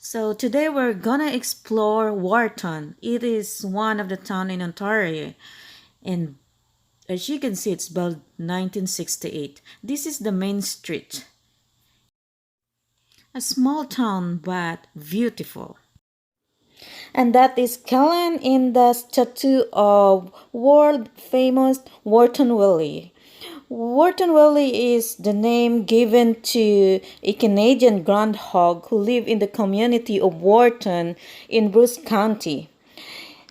So today we're gonna explore Wiorton. It is one of the town in Ontario, and as you can see, it's built 1968. This is the main street. A small town but beautiful. And that is Kellen in the statue of world famous Wiorton Willie. Wiorton Willie is the name given to a Canadian groundhog who live in the community of Wiorton in Bruce County.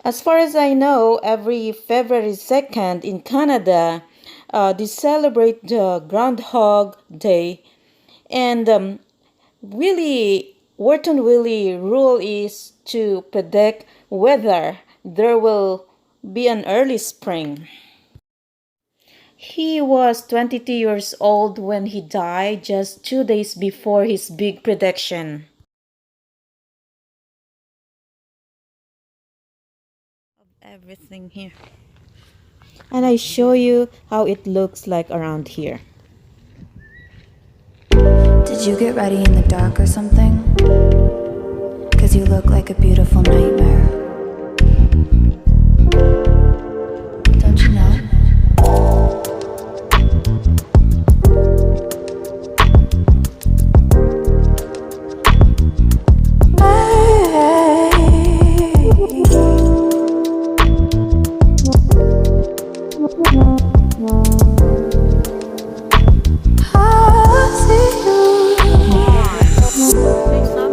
As far as I know, every February 2nd in Canada, they celebrate the Groundhog Day. And Wiorton Willie rule is to predict whether there will be an early spring. He was 22 years old when he died, just 2 days before his big prediction. Everything here. And I show you how it looks like around here. Did you get ready in the dark or something? 'Cause you look like a beautiful nightmare. Don't you know?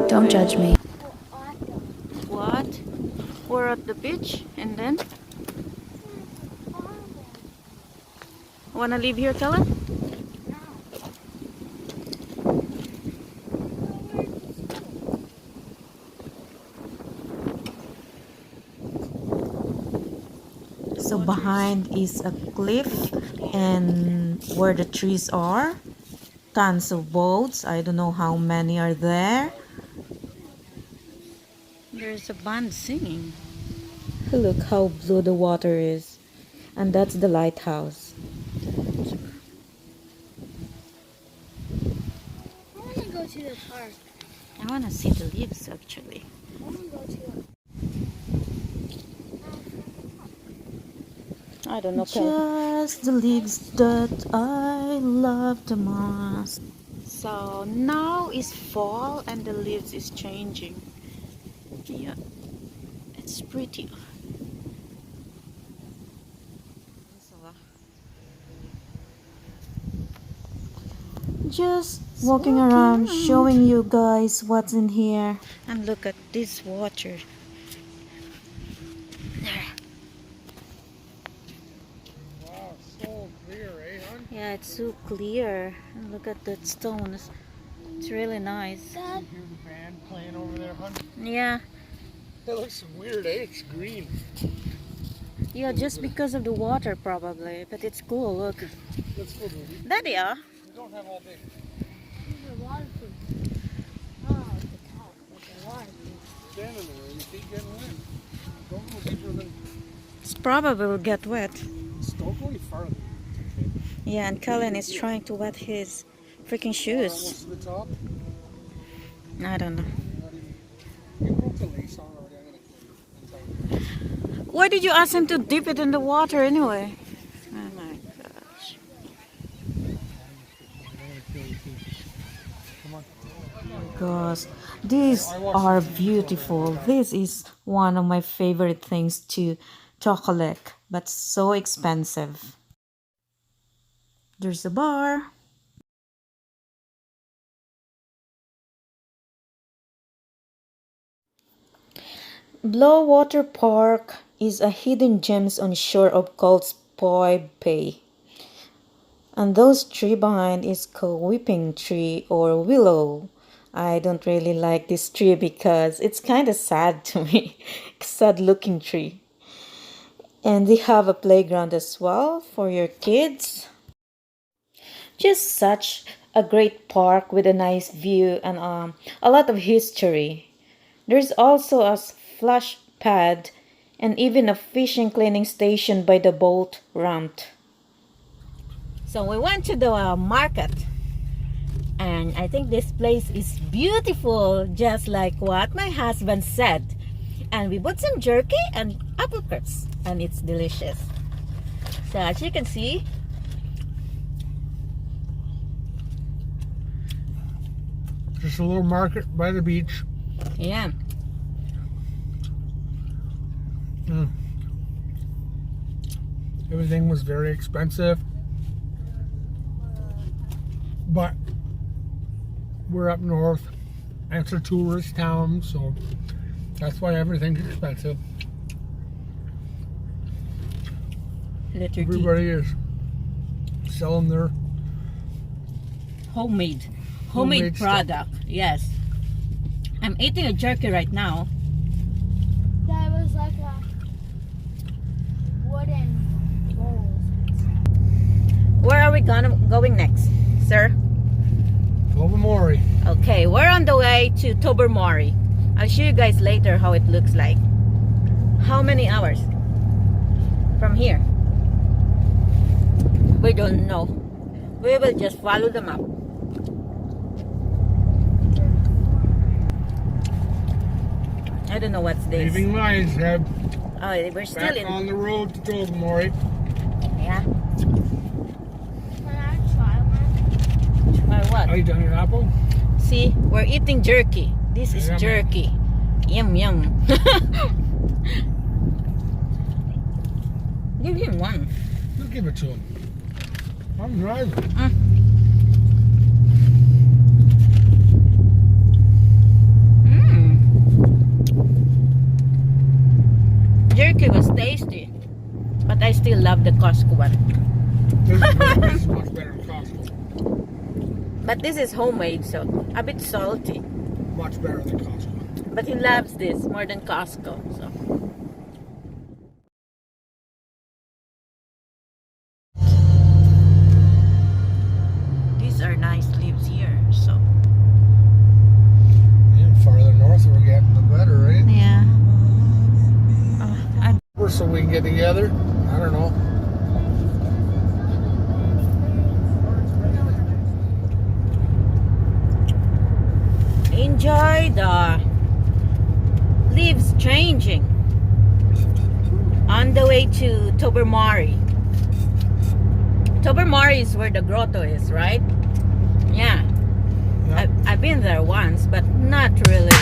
Don't judge me. What? We're at the beach and then? Wanna leave here, Kellen? So behind is a cliff, and where the trees are, tons of boats. I don't know how many are there. There's a band singing. Look how blue the water is. And that's the lighthouse. I want to go to the park. I want to see the leaves actually. I want to go to I don't know. Just the leaves that I love the most. So now is fall and the leaves is changing. Yeah, it's pretty. Just walking around, showing you guys what's in here. And look at this water. There. Wow, so clear, eh, hon? Yeah, it's so clear. And look at that stones. It's really nice. You hear the band playing over there, hon? Yeah. That looks weird, eh? It's green. Yeah, just because of the water probably. But it's cool, look. Let's go, baby. There they are. We don't have all day. the waterproof. Oh, it's the top. It's the waterproof. Standing there, your feet getting wet. Don't go deeper than... It's probably will get wet. Don't go any farther. Okay. Yeah, and Cullen is trying to wet his freaking shoes. Almost to the top. I don't know. Not even... You broke the lace on already. I'm going to kill you. Why did you ask him to dip it in the water anyway? Oh my gosh. Come on. Gosh, these are beautiful. This is one of my favorite things to collect, but so expensive. There's a bar. Bluewater Park is a hidden gems on shore of Coldspy Bay. And those tree behind is called weeping tree or willow. I don't really like this tree because it's kind of sad to me. Sad looking tree. And they have a playground as well for your kids. Just such a great park with a nice view and a lot of history. There's also a splash pad and even a fishing cleaning station by the boat ramp. So we went to the market And I think this place is beautiful, just like what my husband said. And we bought some jerky and apricots, and it's delicious. So as you can see, Just a little market by the beach. yeah. Everything was very expensive. But we're up north, and it's a tourist town, so that's why everything's expensive. Letter T. Everybody is selling their Homemade Homemade stuff. product. Yes. I'm eating a jerky right now. That was like a wooden bowl. Where are we going next, sir? Tobermory. Okay, we're on the way to Tobermory. I'll show you guys later how it looks like. How many hours from here? We don't know. We will just follow the map. I don't know what's this. Leaving Lions Head. Oh, we're still Back in. on the road to Tobermory. Yeah. Can I try one? Or what? Are you done an apple? See, we're eating jerky. This is Yum. jerky. Yum yum. Give him one. You give it to him. I'm driving. Jerky was tasty, but I still love the Costco one. This is much better than Costco. But this is homemade, so a bit salty. Much better than Costco. But he loves this more than Costco. So these are nice leaves here. So Yeah, farther north we're getting, the better, right? yeah. So we can get together. I don't know. Enjoy the leaves changing on the way to Tobermory. Tobermory is where the grotto is, right? Yeah. Yeah. I've been there once, but not really